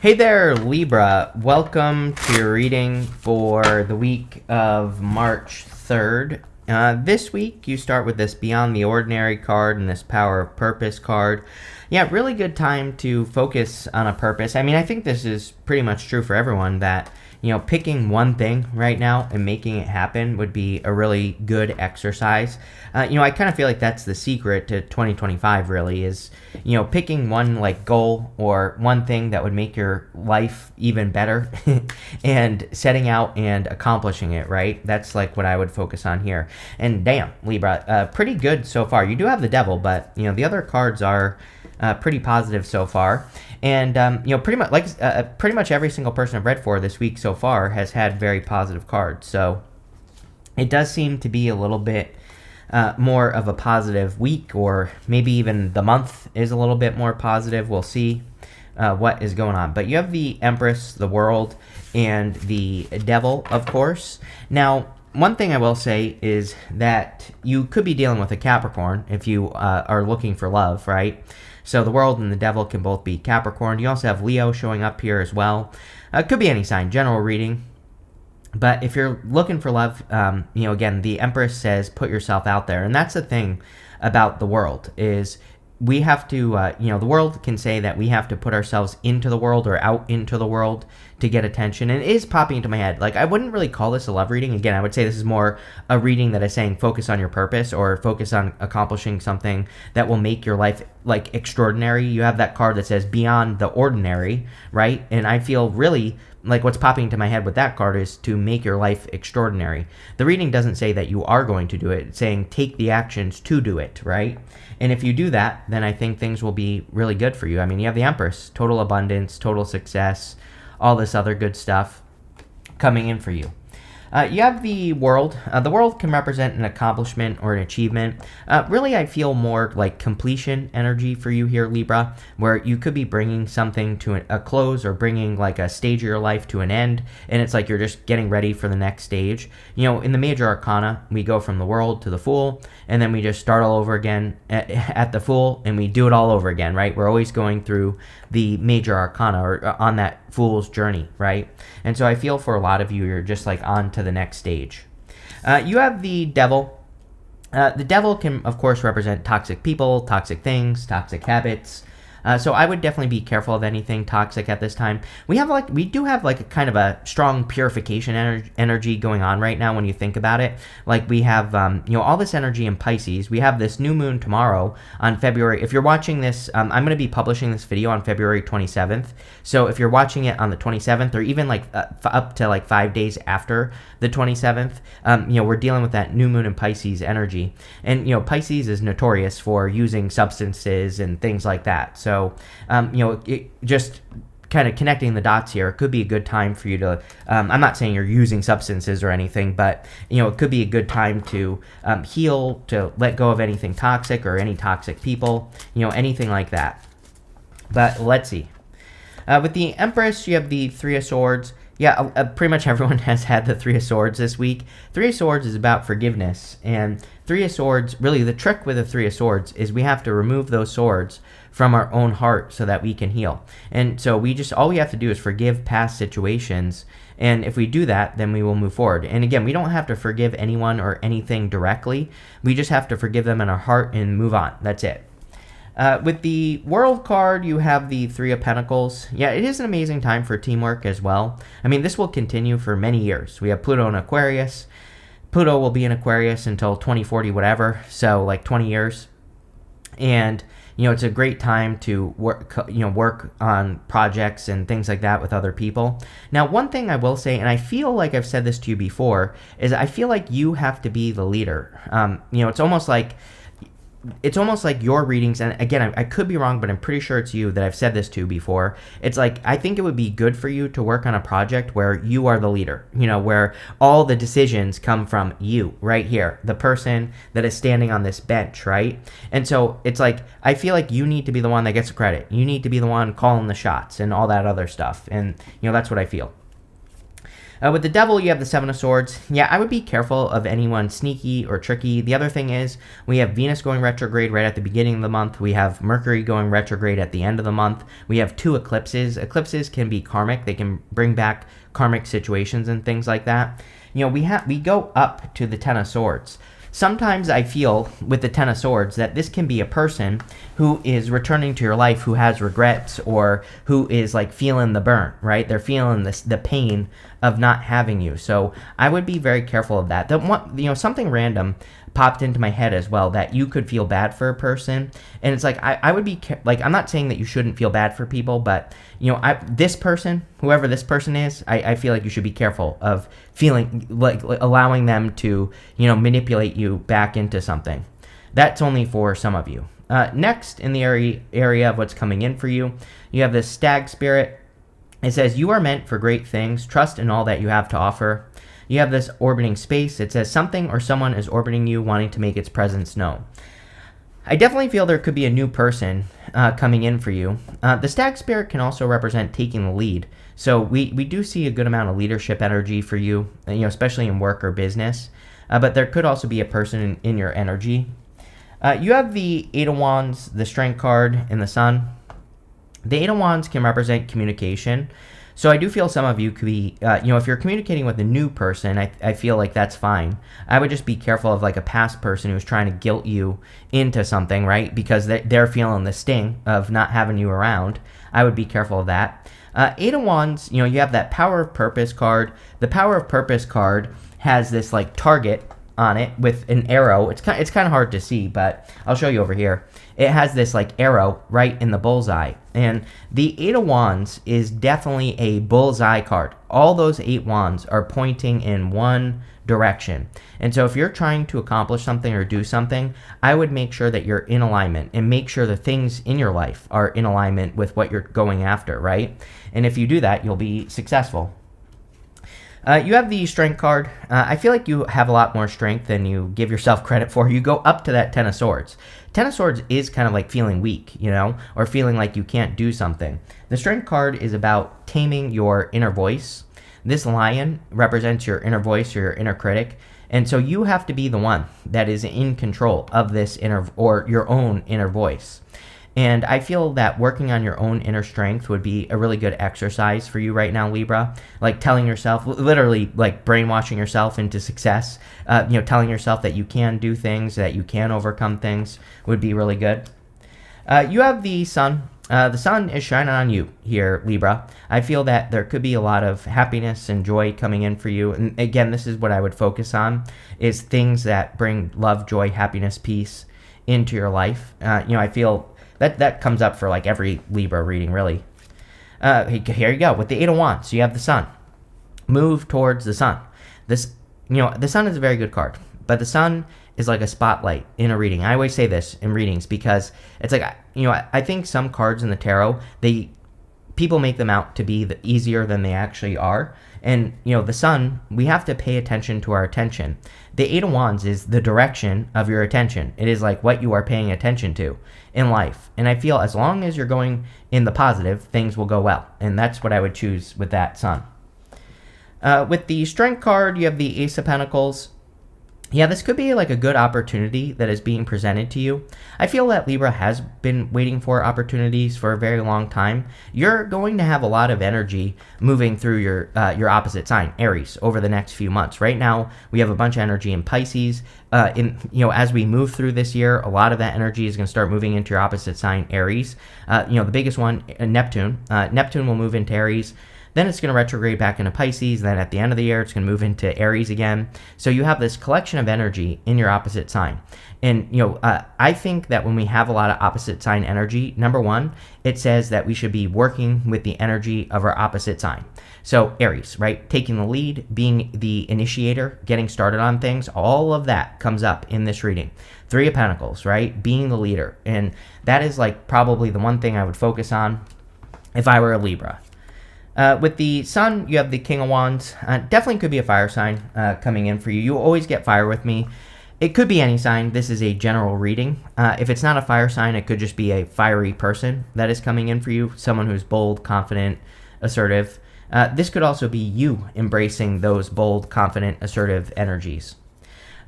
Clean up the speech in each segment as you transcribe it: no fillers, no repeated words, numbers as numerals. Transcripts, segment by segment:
Hey there, Libra. Welcome to your reading for the week of March 3rd. This week, you start with this Beyond the Ordinary card and this Power of Purpose card. Yeah, really good time to focus on a purpose. I mean, I think this is pretty much true for everyone that, picking one thing right now and making it happen would be a really good exercise. I kind of feel like that's the secret to 2025 really is, picking one like goal or one thing that would make your life even better and setting out and accomplishing it, right? That's like what I would focus on here. And damn, Libra, pretty good so far. You do have the devil, but, the other cards are pretty positive so far. And pretty much every single person I've read for this week so far has had very positive cards. So it does seem to be a little bit more of a positive week, or maybe even the month is a little bit more positive. We'll see what is going on. But you have the Empress, the World, and the Devil, of course. Now, one thing I will say is that you could be dealing with a Capricorn if you are looking for love, right? So the World and the Devil can both be Capricorn. You also have Leo showing up here as well. Could be any sign, general reading. But if you're looking for love, again, the Empress says put yourself out there. And that's the thing about the World is we have to, the World can say that we have to put ourselves into the world or out into the world to get attention. And it is popping into my head. Like, I wouldn't really call this a love reading. Again, I would say this is more a reading that is saying focus on your purpose or focus on accomplishing something that will make your life, like, extraordinary. You have that card that says beyond the ordinary, right? And I feel really like what's popping into my head with that card is to make your life extraordinary. The reading doesn't say that you are going to do it. It's saying take the actions to do it, right? And if you do that, then I think things will be really good for you. I mean, you have the Empress, total abundance, total success, all this other good stuff coming in for you. You have the World. The World can represent an accomplishment or an achievement. Really, I feel more like completion energy for you here, Libra, where you could be bringing something to a close or bringing like a stage of your life to an end, and it's like you're just getting ready for the next stage. In the major arcana, we go from the World to the Fool, and then we just start all over again at the Fool, and we do it all over again, right? We're always going through the major arcana or on that Fool's journey, right? And so I feel for a lot of you, you're just like on to the next stage. You have the Devil. The Devil can, of course, represent toxic people, toxic things, toxic habits. So I would definitely be careful of anything toxic at this time. We do have like a kind of a strong purification energy going on right now when you think about it. Like we have, all this energy in Pisces. We have this new moon tomorrow on February. If you're watching this, I'm going to be publishing this video on February 27th. So if you're watching it on the 27th or even like up to like 5 days after the 27th, we're dealing with that new moon in Pisces energy. And, Pisces is notorious for using substances and things like that. So, just kind of connecting the dots here, it could be a good time for you to, I'm not saying you're using substances or anything, but, it could be a good time to heal, to let go of anything toxic or any toxic people, anything like that. But let's see. With the Empress, you have the Three of Swords. Yeah, pretty much everyone has had the Three of Swords this week. Three of Swords is about forgiveness. And Three of Swords, really the trick with the Three of Swords is we have to remove those swords from our own heart so that we can heal. And so all we have to do is forgive past situations. And if we do that, then we will move forward. And again, we don't have to forgive anyone or anything directly. We just have to forgive them in our heart and move on. That's it. With the World card, you have the Three of Pentacles. Yeah, it is an amazing time for teamwork as well. I mean, this will continue for many years. We have Pluto in Aquarius. Pluto will be in Aquarius until 2040, whatever. So like 20 years. And, it's a great time to work on projects and things like that with other people. Now, one thing I will say, and I feel like I've said this to you before, is I feel like you have to be the leader. It's almost like your readings, and again, I could be wrong, but I'm pretty sure it's you that I've said this to before. It's like, I think it would be good for you to work on a project where you are the leader, where all the decisions come from you right here, the person that is standing on this bench, right? And so it's like, I feel like you need to be the one that gets the credit. You need to be the one calling the shots and all that other stuff. And, that's what I feel. With the devil, you have the Seven of Swords. Yeah, I would be careful of anyone sneaky or tricky. The other thing is we have Venus going retrograde right at the beginning of the month. We have Mercury going retrograde at the end of the month. We have 2 eclipses. Eclipses can be karmic. They can bring back karmic situations and things like that. We go up to the Ten of Swords. Sometimes I feel with the Ten of Swords that this can be a person who is returning to your life who has regrets or who is like feeling the burn, right? They're feeling the pain of not having you. So I would be very careful of that. Something random popped into my head as well that you could feel bad for a person, and it's like I would be like, I'm not saying that you shouldn't feel bad for people, but this person, whoever this person is, I feel like you should be careful of feeling like allowing them to manipulate you back into something. That's only for some of you. Next, in the area of what's coming in for you, you have this stag spirit. It says, you are meant for great things. Trust in all that you have to offer. You have this orbiting space. It says something or someone is orbiting you, wanting to make its presence known. I definitely feel there could be a new person coming in for you. The stag spirit can also represent taking the lead. So we do see a good amount of leadership energy for you, especially in work or business. But there could also be a person in your energy. You have the Eight of Wands, the Strength card, and the Sun. The Eight of Wands can represent communication. So I do feel some of you could be, if you're communicating with a new person, I feel like that's fine. I would just be careful of like a past person who's trying to guilt you into something, right? Because they're feeling the sting of not having you around. I would be careful of that. Eight of Wands, you have that Power of Purpose card. The Power of Purpose card has this like target on it with an arrow. It's kind of hard to see, but I'll show you over here. It has this like arrow right in the bullseye, and the Eight of Wands is definitely a bullseye card. All those 8 wands are pointing in one direction, and so if you're trying to accomplish something or do something, I would make sure that you're in alignment and make sure the things in your life are in alignment with what you're going after, right? And if you do that, you'll be successful. You have the Strength card. I feel like you have a lot more strength than you give yourself credit for. You go up to that Ten of Swords. Ten of Swords is kind of like feeling weak, or feeling like you can't do something. The Strength card is about taming your inner voice. This lion represents your inner voice or your inner critic. And so you have to be the one that is in control of this your own inner voice. And I feel that working on your own inner strength would be a really good exercise for you right now, Libra. Like telling yourself, literally like brainwashing yourself into success, telling yourself that you can do things, that you can overcome things would be really good. You have the Sun. The sun is shining on you here, Libra. I feel that there could be a lot of happiness and joy coming in for you. And again, this is what I would focus on, is things that bring love, joy, happiness, peace into your life. I feel that comes up for like every Libra reading, really. Here you go. With the Eight of Wands, you have the Sun. Move towards the Sun. The Sun is a very good card, but the Sun is like a spotlight in a reading. I always say this in readings because it's like, I think some cards in the tarot, people make them out to be easier than they actually are. And, the Sun, we have to pay attention to our attention. The Eight of Wands is the direction of your attention. It is like what you are paying attention to in life. And I feel as long as you're going in the positive, things will go well. And that's what I would choose with that Sun. With the Strength card, you have the Ace of Pentacles. Yeah, this could be like a good opportunity that is being presented to you. I feel that Libra has been waiting for opportunities for a very long time. You're going to have a lot of energy moving through your opposite sign, Aries, over the next few months. Right now, we have a bunch of energy in Pisces. As we move through this year, a lot of that energy is going to start moving into your opposite sign, Aries. The biggest one, Neptune. Neptune will move into Aries. Then it's going to retrograde back into Pisces. Then at the end of the year, it's going to move into Aries again. So you have this collection of energy in your opposite sign. And, I think that when we have a lot of opposite sign energy, number one, it says that we should be working with the energy of our opposite sign. So Aries, right? Taking the lead, being the initiator, getting started on things, all of that comes up in this reading. Three of Pentacles, right? Being the leader. And that is like probably the one thing I would focus on if I were a Libra. With the Sun, you have the King of Wands. Definitely could be a fire sign coming in for you. You always get fire with me. It could be any sign. This is a general reading. If it's not a fire sign, it could just be a fiery person that is coming in for you. Someone who's bold, confident, assertive. This could also be you embracing those bold, confident, assertive energies.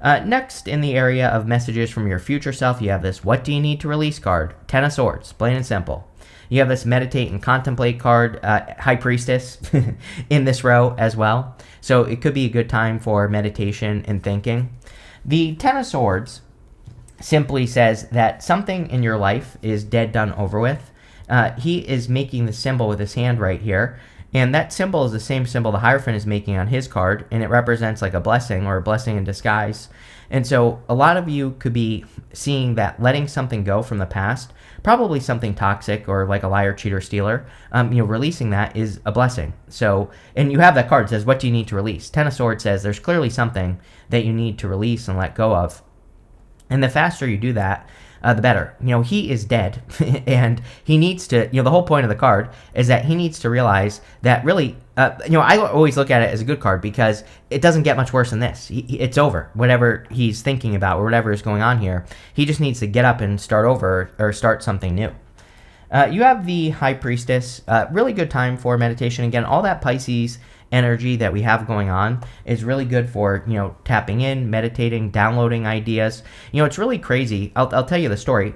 Next, in the area of messages from your future self, you have this What Do You Need to Release card, 10 of Swords, plain and simple. You have this Meditate and Contemplate card, High Priestess, in this row as well. So it could be a good time for meditation and thinking. The 10 of Swords simply says that something in your life is dead, done, over with. He is making the symbol with his hand right here. And that symbol is the same symbol the Hierophant is making on his card, and it represents like a blessing or a blessing in disguise. And so a lot of you could be seeing that letting something go from the past, probably something toxic or like a liar, cheater, stealer, releasing that is a blessing. So, and you have that card, it says, what do you need to release? 10 of Swords says there's clearly something that you need to release and let go of. And the faster you do that, the better. He is dead, and he needs to, the whole point of the card is that he needs to realize that really, I always look at it as a good card because it doesn't get much worse than this. It's over. Whatever he's thinking about or whatever is going on here, he just needs to get up and start over or start something new. You have the High Priestess, really good time for meditation. Again, all that Pisces energy that we have going on is really good for, tapping in, meditating, downloading ideas. It's really crazy. I'll tell you the story.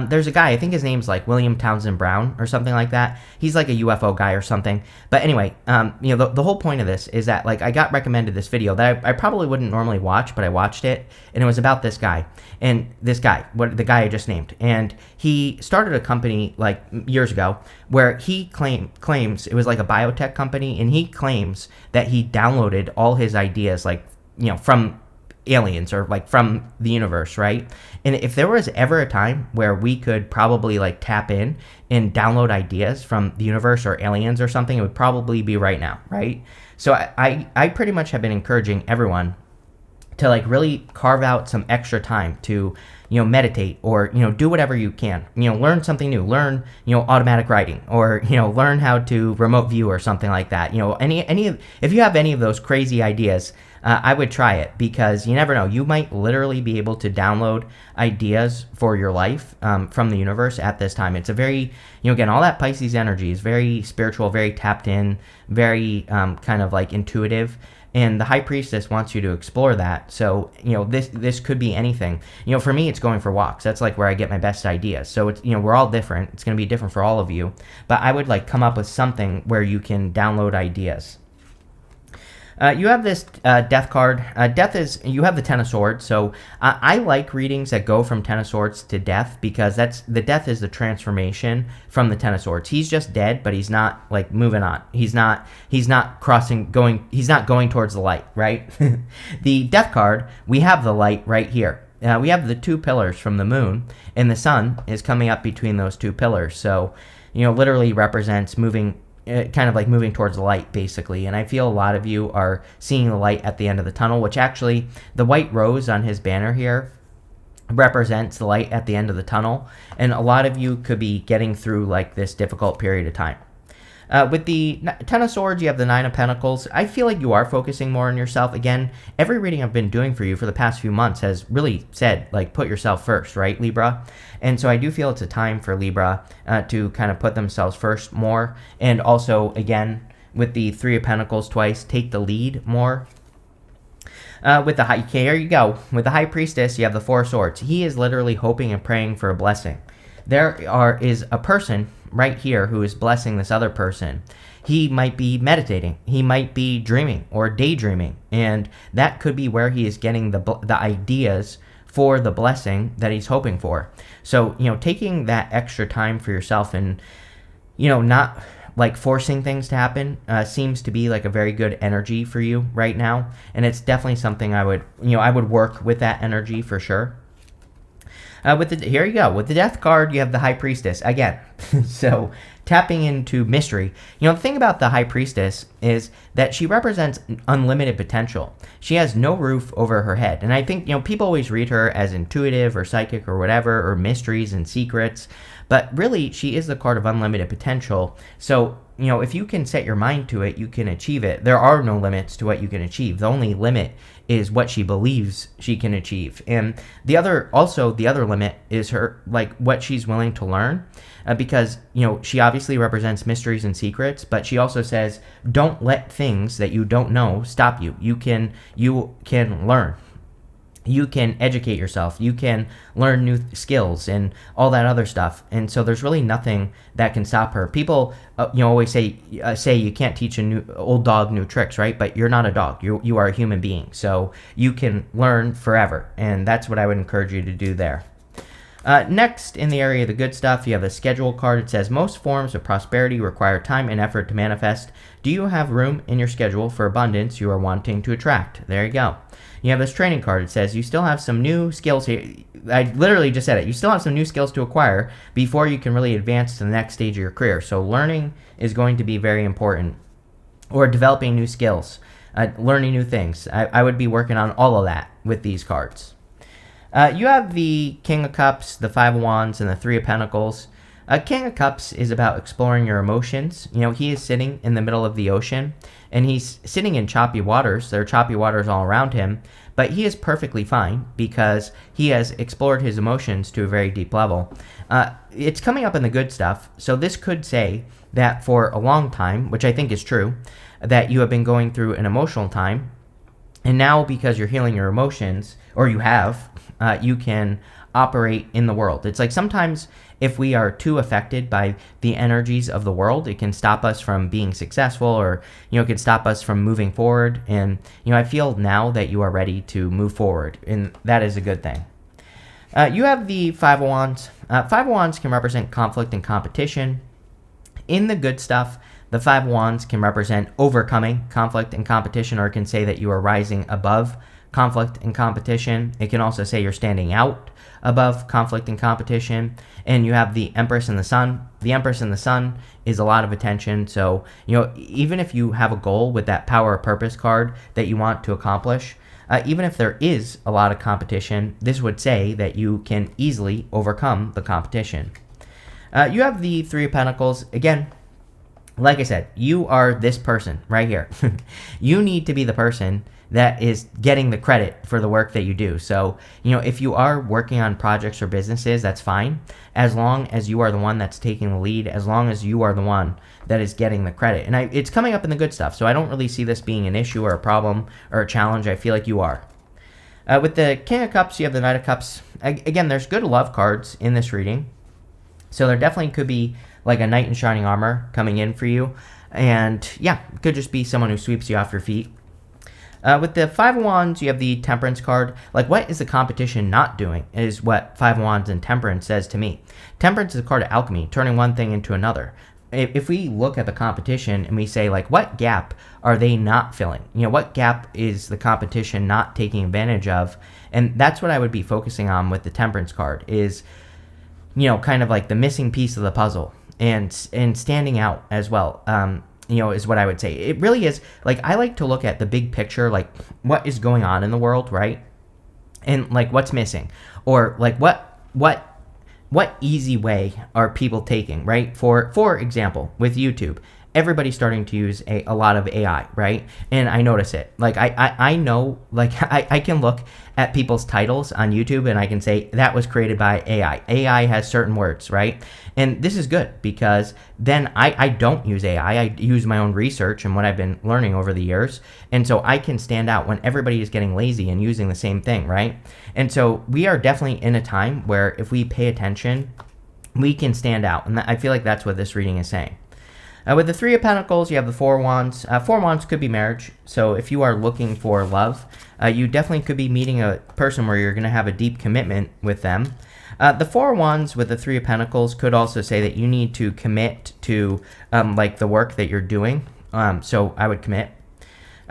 There's a guy, I think his name's like William Townsend Brown or something like that. He's like a UFO guy or something. But anyway, the whole point of this is that like I got recommended this video that I probably wouldn't normally watch, but I watched it, and it was about this guy. And this guy, the guy I just named, and he started a company like years ago where he claims it was like a biotech company, and he claims that he downloaded all his ideas like, from aliens or like from the universe, right? And if there was ever a time where we could probably like tap in and download ideas from the universe or aliens or something, it would probably be right now, right? So I pretty much have been encouraging everyone to like really carve out some extra time to meditate or do whatever you can, learn something new, learn automatic writing, or learn how to remote view or something like that. If you have any of those crazy ideas, I would try it, because you never know, you might literally be able to download ideas for your life from the universe at this time. It's a very, again, all that Pisces energy is very spiritual, very tapped in, very kind of like intuitive. And the High Priestess wants you to explore that. So, this could be anything. For me, it's going for walks. That's like where I get my best ideas. So, it's, we're all different. It's going to be different for all of you. But I would like come up with something where you can download ideas. You have this Death card. Death is, you have the 10 of Swords. So I like readings that go from 10 of Swords to Death, because the Death is the transformation from the 10 of Swords. He's just dead, but he's not like moving on. He's not going towards the light, right? The Death card, we have the light right here. We have the two pillars from the moon, and the sun is coming up between those two pillars. So, literally represents moving, kind of like moving towards the light, basically. And I feel a lot of you are seeing the light at the end of the tunnel, which actually the white rose on his banner here represents the light at the end of the tunnel. And a lot of you could be getting through like this difficult period of time. With the 10 of Swords, you have the 9 of Pentacles. I feel like you are focusing more on yourself. Again, every reading I've been doing for you for the past few months has really said, like, put yourself first, right, Libra? And so I do feel it's a time for Libra to kind of put themselves first more. And also, again, with the 3 of Pentacles twice, take the lead more. With the here you go. With the High Priestess, you have the 4 of Swords. He is literally hoping and praying for a blessing. There is a person right here who is blessing this other person. He might be meditating. He might be dreaming or daydreaming. And that could be where he is getting the ideas for the blessing that he's hoping for. So, taking that extra time for yourself and, not like forcing things to happen seems to be like a very good energy for you right now. And it's definitely something I would work with that energy for sure. Here you go. With the Death card, you have the High Priestess again. So tapping into mystery. The thing about the High Priestess is that she represents unlimited potential. She has no roof over her head. And I think, people always read her as intuitive or psychic or whatever, or mysteries and secrets. But really, she is the card of unlimited potential. So, if you can set your mind to it, you can achieve it. There are no limits to what you can achieve. The only limit is what she believes she can achieve. And the other limit is her, like, what she's willing to learn. Because she obviously represents mysteries and secrets, but she also says, don't let things that you don't know stop you. You can learn. You can educate yourself. You can learn new skills and all that other stuff. And so there's really nothing that can stop her. People, always say you can't teach old dog new tricks, right? But you're not a dog. You are a human being. So you can learn forever. And that's what I would encourage you to do there. Next, in the area of the good stuff, you have the schedule card. It says, most forms of prosperity require time and effort to manifest. Do you have room in your schedule for abundance you are wanting to attract? There you go. You have this training card. It says, you still have some new skills here. I literally just said it. You still have some new skills to acquire before you can really advance to the next stage of your career. So learning is going to be very important. Or developing new skills, learning new things. I would be working on all of that with these cards. You have the King of Cups, the Five of Wands, and the Three of Pentacles. King of Cups is about exploring your emotions. He is sitting in the middle of the ocean, and he's sitting in choppy waters. There are choppy waters all around him, but he is perfectly fine because he has explored his emotions to a very deep level. It's coming up in the good stuff, so this could say that for a long time, which I think is true, that you have been going through an emotional time, and now because you're healing your emotions, or you have, you can operate in the world. It's like sometimes if we are too affected by the energies of the world, it can stop us from being successful, or it can stop us from moving forward. And I feel now that you are ready to move forward, and that is a good thing. You have the Five of Wands. Five of Wands can represent conflict and competition. In the good stuff, the Five of Wands can represent overcoming conflict and competition, or it can say that you are rising above conflict and competition. It can also say you're standing out above conflict and competition. And you have the Empress and the Sun. The Empress and the Sun is a lot of attention. So, even if you have a goal with that Power of Purpose card that you want to accomplish, even if there is a lot of competition, this would say that you can easily overcome the competition. You have the Three of Pentacles. Again, like I said, you are this person right here. You need to be the person that is getting the credit for the work that you do. So, if you are working on projects or businesses, that's fine. As long as you are the one that's taking the lead, as long as you are the one that is getting the credit. And it's coming up in the good stuff. So I don't really see this being an issue or a problem or a challenge. I feel like you are. With the King of Cups, you have the Knight of Cups. Again, there's good love cards in this reading. So there definitely could be like a knight in shining armor coming in for you. And yeah, it could just be someone who sweeps you off your feet. With the Five of Wands, you have the Temperance card. Like, what is the competition not doing is what Five of Wands and Temperance says to me. Temperance is a card of alchemy, turning one thing into another. If we look at the competition and we say, like, what gap are they not filling? What gap is the competition not taking advantage of? And that's what I would be focusing on with the Temperance card is, kind of like the missing piece of the puzzle and standing out as well. Is what I would say. It really is, like, I like to look at the big picture, like, what is going on in the world, right? And, like, what's missing? Or, like, what easy way are people taking, right? For example, with YouTube, everybody's starting to use a lot of AI, right? And I notice it. Like, I know, like, I can look at people's titles on YouTube and I can say that was created by AI. AI has certain words, right? And this is good because then I don't use AI. I use my own research and what I've been learning over the years. And so I can stand out when everybody is getting lazy and using the same thing, right? And so we are definitely in a time where if we pay attention, we can stand out. And I feel like that's what this reading is saying. With the Three of Pentacles, you have the Four of Wands. Four of Wands could be marriage. So if you are looking for love, you definitely could be meeting a person where you're going to have a deep commitment with them. The Four of Wands with the Three of Pentacles could also say that you need to commit to like the work that you're doing. So I would commit.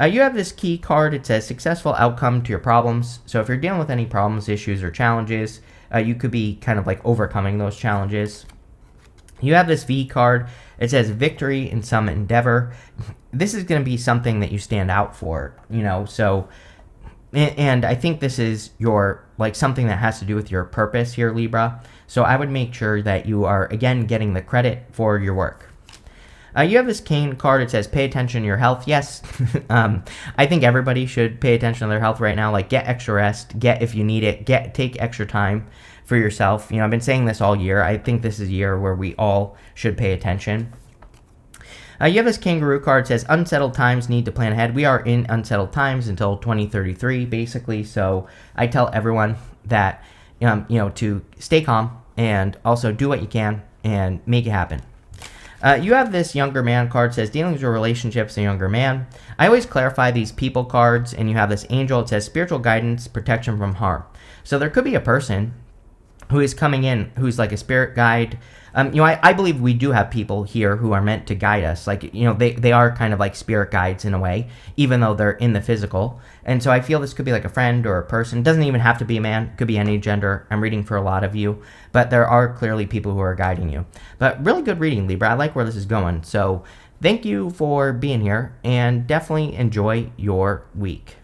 You have this key card. It says successful outcome to your problems. So if you're dealing with any problems, issues, or challenges, you could be kind of like overcoming those challenges. You have this V card. It says victory in some endeavor. This is going to be something that you stand out for, so, and I think this is your, like, something that has to do with your purpose here, Libra. So I would make sure that you are, again, getting the credit for your work. You have this Cane card. It says pay attention to your health. Yes, I think everybody should pay attention to their health right now. Like, get extra rest, if you need it, take extra time for yourself. I've been saying this all year. I think this is a year where we all should pay attention. You have this kangaroo card. It says unsettled times, need to plan ahead. We are in unsettled times until 2033, basically. So I tell everyone that, to stay calm and also do what you can and make it happen. You have this younger man card. It says dealing with your relationships, a younger man. I always clarify these people cards, and you have this angel. It says spiritual guidance, protection from harm. So there could be a person who is coming in who's like a spirit guide. I believe we do have people here who are meant to guide us. Like, they are kind of like spirit guides in a way, even though they're in the physical. And so I feel this could be like a friend or a person. It doesn't even have to be a man. It could be any gender. I'm reading for a lot of you. But there are clearly people who are guiding you. But really good reading, Libra. I like where this is going. So thank you for being here, and definitely enjoy your week.